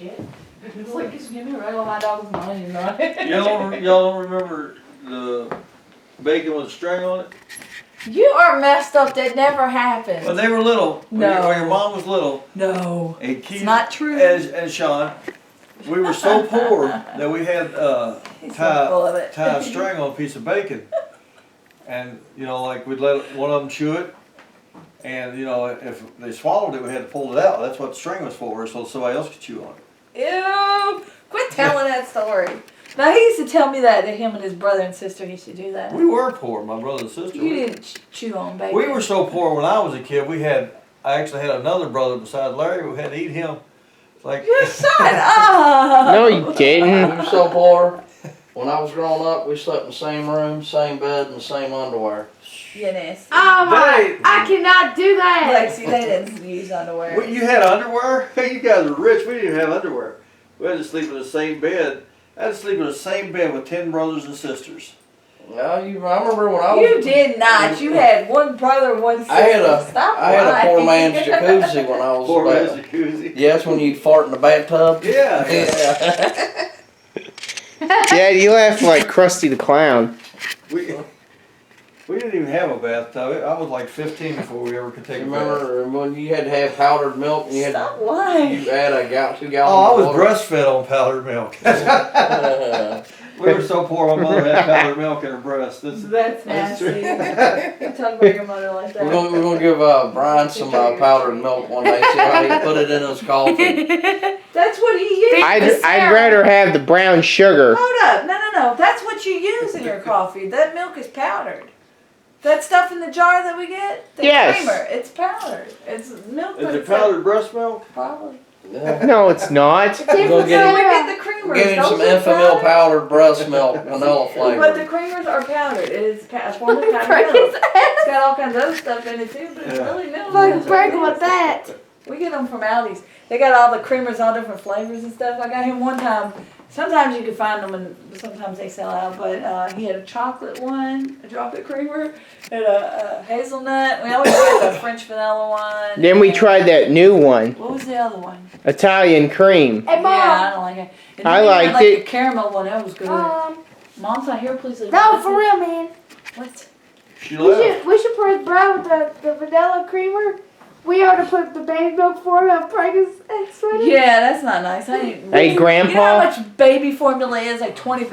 shit. It's like, just give me a rug on my dog's money, right? Y'all don't remember the bacon with a string on it? You are messed up. That never happened. When they were little, No. when your mom was little, No. and Keith It's not true. and Sean, we were so poor that we had He's so full of it. tie a string on a piece of bacon, and you know, like we'd let one of them chew it, and you know, if they swallowed it, we had to pull it out. That's what the string was for, so somebody else could chew on it. Ew! Quit telling that story. Now he used to tell me that him and his brother and sister used to do that. We were poor, my brother and sister. You didn't chew on bacon. We were so poor when I was a kid. I actually had another brother besides Larry. We had to eat him. It's like You shut up! No, you didn't. We were so poor. When I was growing up, we slept in the same room, same bed, and the same underwear. You nasty. Oh my! They- I cannot do that. Lexi, they didn't use underwear. What, you had underwear? You guys were rich. We didn't have underwear. We had to sleep in the same bed. I had to sleep in the same bed with 10 brothers and sisters. Well, I remember when I was. You did not. You had one brother, one sister. I had a Stop I had a lying. poor man's jacuzzi when I was Poor man's about. jacuzzi. Yes, when you fart in the bathtub. Yeah. Yeah. Dad, you laugh like Krusty the Clown. We didn't even have a bathtub. I was like 15 before we ever could take a bath. Remember when you had to have powdered milk and you had Stop lying. you add a 2 gallons. Oh, I was of water? breastfed on powdered milk. We were so poor, my mother had powdered milk in her breast. That's nasty. true. You talk about your mother like that. We're gonna give Brian some powdered milk one day. See how he put it in his coffee. That's what he used. I'd rather have the brown sugar. Hold up. No. That's what you use in your coffee. That milk is powdered. That stuff in the jar that we get, the Yes. creamer, it's powdered. It's milk. Is but it it's powdered breast milk? Probably. No, it's not. We're gonna get So him, we get the creamers. get him some Those are Enfamil powdered breast milk, vanilla But the flavor. creamers are powdered. It is a form of powdered milk. It's got all kinds of other stuff in it too, but it's Yeah. really milk. Fucking sprinkle with that. We get them from Aldi's. They got all the creamers, all different flavors and stuff. I got him one time. Sometimes you can find them and sometimes they sell out, but he had a chocolate one, a chocolate creamer, and a hazelnut. We always get the French vanilla one. Then we tried that new one, What was the other one? Italian cream. Hey, Yeah, Mom. I don't like it. And I then we had, liked like, it. The caramel one, that was good. Mom's not here, please leave. No, a for message. real, man. What? She We left. should put Brian with the vanilla creamer. We ought to put the baby milk for him and break his eggs with it. Yeah, that's not nice. I ain't. Hey, You know how Grandpa. much baby formula is? Like $25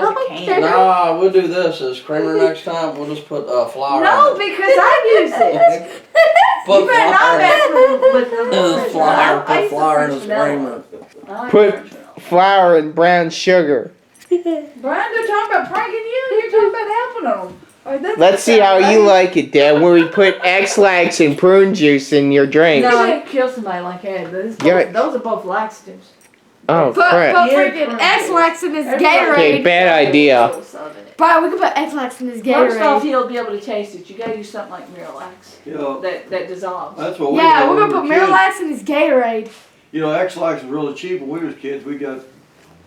a can. Nah, we'll do this as creamer next time. We'll just put flour. No, in it. because I use it. Put You better not mess with the flour. I Put used to flour in French his vanilla. creamer. I like Put- French vanilla. Flour and brown sugar. Brian, they're talking about pranking you. You're talking about helping them. Let's see how you like it, Dad, when we put X-Lax and prune juice in your drink. No, you kill somebody like that. Yeah. Those are both laxatives. Oh, Put crap. freaking X-Lax in his Okay, Gatorade. bad idea. Brian, we can put X-Lax in his First off, Gatorade. he'll be able to taste it. You gotta use something like Miralax You know, that dissolves. that's what we Yeah, did we're when gonna we put were kids. Miralax in his Gatorade. You know, X-Lax was really cheap when we was kids.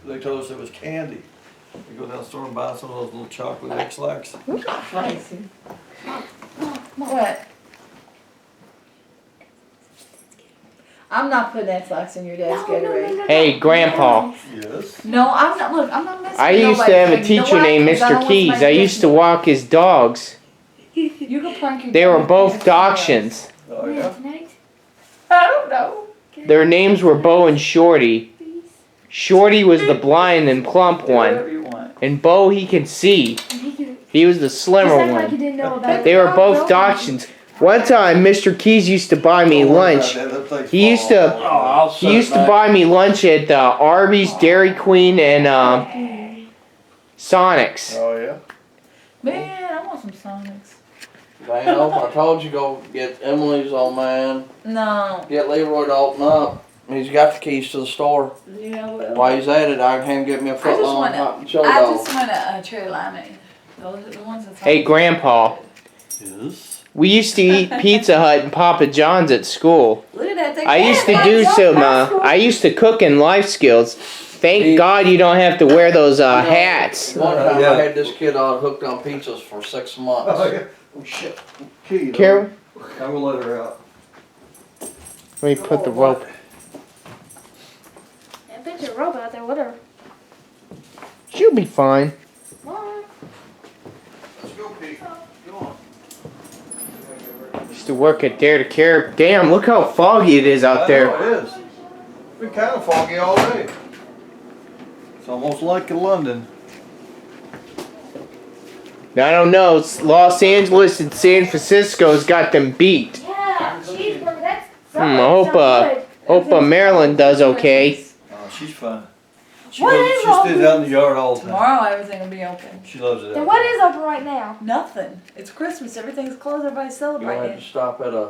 They told us it was candy. We go down the store and buy some of those little chocolate X-Lax. Crazy. What? I'm not putting X-Lax in your dad's Gatorade. Hey, Grandpa. Yes. No, I'm not. Look, I'm not messing I with used nobody. to have a You know teacher why? named 'Cause I don't Mr. want Keys. somebody I used to judging walk his dogs. you. You can prank your They were dad. both Dachshunds. Oh yeah. I don't know. Their names were Bo and Shorty. Shorty was the blind and plump Do one, whatever you want. and Bo he could see. He was the slimmer one. They were both Dachshunds. One time, Mr. Keys used to buy me lunch. He used to- Oh, I'll He used to buy me lunch at Arby's, Dairy Queen, and Sonic's. Oh yeah. Man, I want some Sonics. Dano, I told you go get Emily's old man. No. Get Leroy to open up. He's got the keys to the store. Yeah, well. While he's at it, I can have him get me a foot long want hot and chili I dog. just want a cherry limeade. Those are the ones that's. Hey, Grandpa. Yes. We used to eat Pizza Hut and Papa John's at school. Look at that thing. I used to do some. I used to cook in life skills. Thank God you don't have to wear those hats. One time Yeah. I had this kid hooked on pizzas for 6 months. Oh yeah. Oh shit. Key. Carol, I will let her out. let me put the rope. think you're a robot there. Whatever. She'll be fine. Alright. Let's go, Pete. Go on. Used to work at Dare to Care. Damn, look how foggy it is out there. I know it is. It's been kind of foggy all day. It's almost like in London. I don't know. Los Angeles and San Francisco's got them beat. Yeah, cheeseburger. That's I hope Maryland does okay. Oh, she's fine. She What goes, is she all stays this? out in the yard all the time. Tomorrow everything will be open. She loves it. Then out what there. is open right now? Nothing. It's Christmas. Everything's closed. Everybody's You don't have celebrating. to stop at a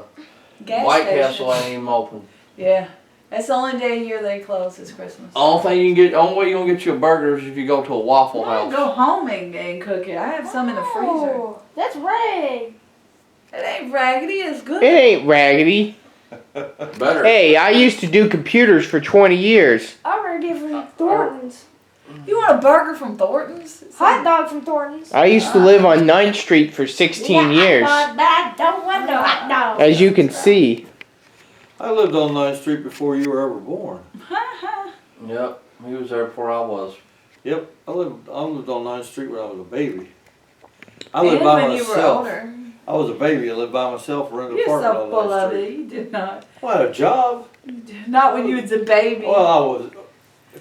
Gas White station. Castle ain't even open. Yeah. That's the only day a year they close is Christmas. Only thing you can get, only way you gonna get you a burger is if you go to a Waffle I House. go home and cook it. I have some in the freezer. Oh, that's rag. It ain't raggedy. It's good. It ain't raggedy. Better. Hey, I used to do computers for 20 years. I'm gonna get from Thornton's. You want a burger from Thornton's? Hot dog from Thornton's. I used to live on 9th Street for 16 years. But I don't want no hot dog. As you can see. I lived on 9th Street before you were ever born. Yep, he was there before I was. Yep, I lived on 9th Street when I was a baby. I And lived by when you were myself. older. I was a baby. I lived by myself, rented an You're apartment so on full 9th of Street. it. You did not. Well, I had a job. Not when you was a baby. Well, I was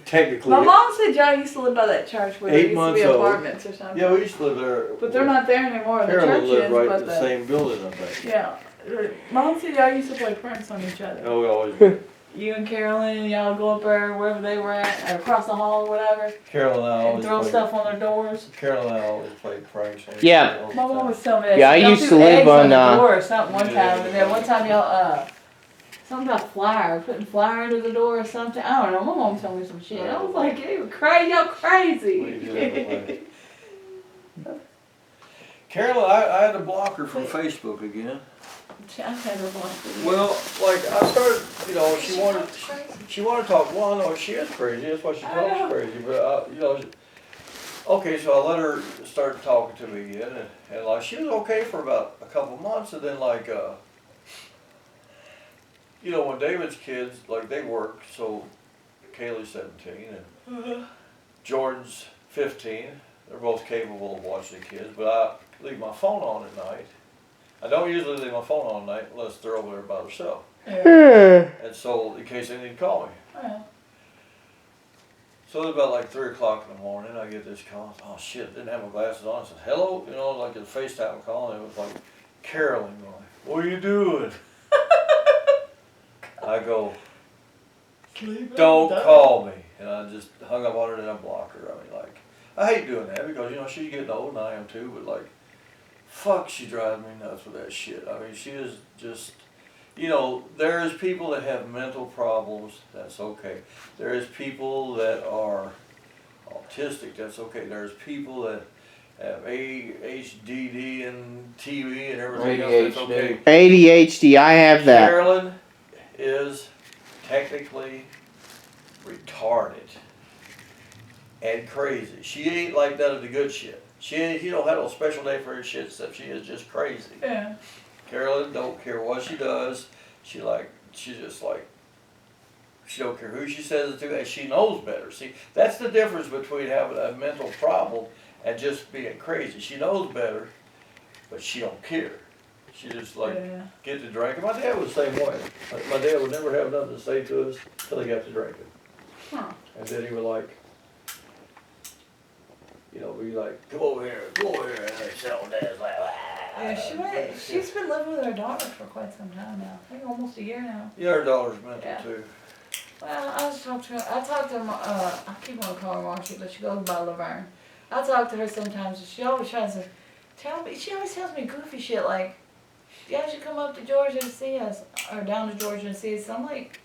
technically. My mom said y'all used to live by that church where there 8 used to months be old. apartments or something. Yeah, we used to live there. But they're not there anymore. The Carolyn church lived is, right but in the same building, I think. yeah. Mom said y'all used to play pranks on each other. Oh, we always did. You and Carolyn, y'all go up there wherever they were at, or across the hall or whatever, Carolyn and I and always throw played. stuff on their doors. Carolyn and I always played pranks on each Yeah. other all the My mom time. was telling me that. Yeah, I Y'all used to threw live eggs on, the door or something one Yeah. time, and then one time y'all something about flour, putting flour under the door or something. I don't know. My mom told me some shit. I was like, you crazy, y'all We crazy. did everything. Carolyn, I had to block her from Facebook again. I've had her blocked it. Well, like I started, you know, she wanted to talk. Well, no, she is crazy. That's why she I know. talks crazy. But you know, okay, so I let her start talking to me again, and like she was okay for about a couple months, and then like, you know, when David's kids like they work, so Kaylee's 17 and Jordan's 15. They're both capable of watching the kids, but I leave my phone on at night. I don't usually leave my phone on at night unless they're over there by themselves. Yeah. And so, in case they need to call me. Well, So, it's about like 3 o'clock in the morning, I get this call. Oh shit, didn't have my glasses on. I said, hello? You know, like a FaceTime call, and it was like Carolyn going, what are you doing? I go, don't call me. And I just hung up on her and I blocked her. I mean, like, I hate doing that because, you know, she's getting old and I am too, but like, fuck, she drives me nuts with that shit. I mean, she is just, you know, there is people that have mental problems, that's okay. There is people that are autistic, that's okay. There's people that have ADHD and TV and everything else, that's okay. ADHD, I have that. Carolyn is technically retarded and crazy. She ain't like none of the good shit. She don't have no special day for her shit stuff. She is just crazy. yeah. Carolyn don't care what she does. She just like, she don't care who she says it to, and she knows better. See, that's the difference between having a mental problem and just being crazy. She knows better, but she don't care. She just like Yeah. get to drinking. My dad was the same way. My dad would never have nothing to say to us till he got to drinking. Huh. And then he would like, you know, be like, come over here, and they sit on dad's lap. Yeah, she's been living with her daughter for quite some time now. I think almost a year now. Yeah, her daughter's mental Yeah. too. Well, I talked to her, I keep on calling her Marcy, but she goes by Laverne. I talk to her sometimes, and she always tries to she always tells me goofy shit like, yeah, you should come up to Georgia to see us, or down to Georgia to see us. I'm like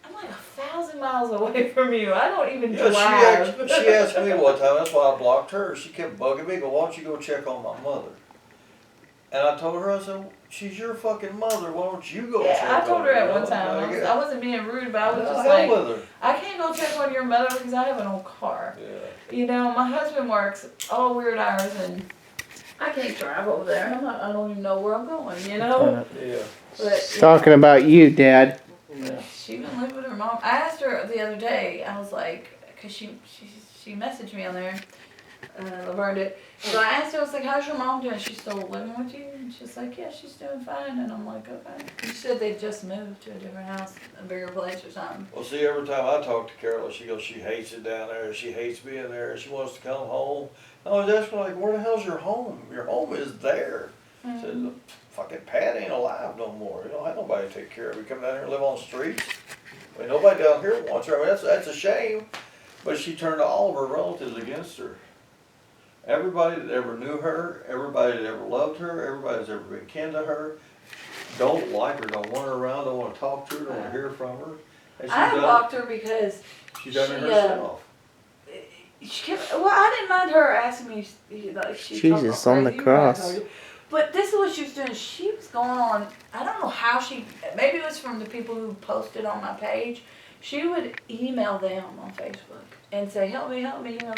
1,000 miles away from you. I don't even Yeah, drive. she asked me one time, that's why I blocked her. She kept bugging me, go, why don't you go check on my mother? And I told her, I said, she's your fucking mother, why don't you go check Yeah, I on told her? her at You one know? time. Like, I wasn't being rude, but I was the just hell like, with her. I can't go check on your mother because I have an old car. Yeah. You know, my husband works all weird hours and I can't drive over there. I don't even know where I'm going, you know? Yeah. But, Talking about you, Dad. Yeah. She been living with her mom. I asked her the other day. I was like, cause she messaged me on there. Laverne did. So I asked her. I was like, "How's your mom doing? She's still living with you?" And she's like, "Yeah, she's doing fine." And I'm like, "Okay." She said they just moved to a different house, a bigger place or something. Well, see, every time I talk to Carol, she goes, she hates it down there. She hates being there. She wants to come home. I was asking her, like, where the hell's your home? Your home is there. I said, fucking Pat ain't alive no more. You don't have nobody to take care of. You come down here and live on the streets. I mean, nobody down here wants her. I mean, that's a shame. But she turned all of her relatives against her. Everybody that ever knew her, everybody that ever loved her, everybody that's ever been kin to her, don't like her, don't want her around, don't want to talk to her, don't want to hear from her. And I blocked her because she's done it she, herself. she kept, well, I didn't mind her asking me, like, she Jesus on the cross. But this is what she was doing. She was going on, I don't know how maybe it was from the people who posted on my page. She would email them on Facebook and say, help me, you know,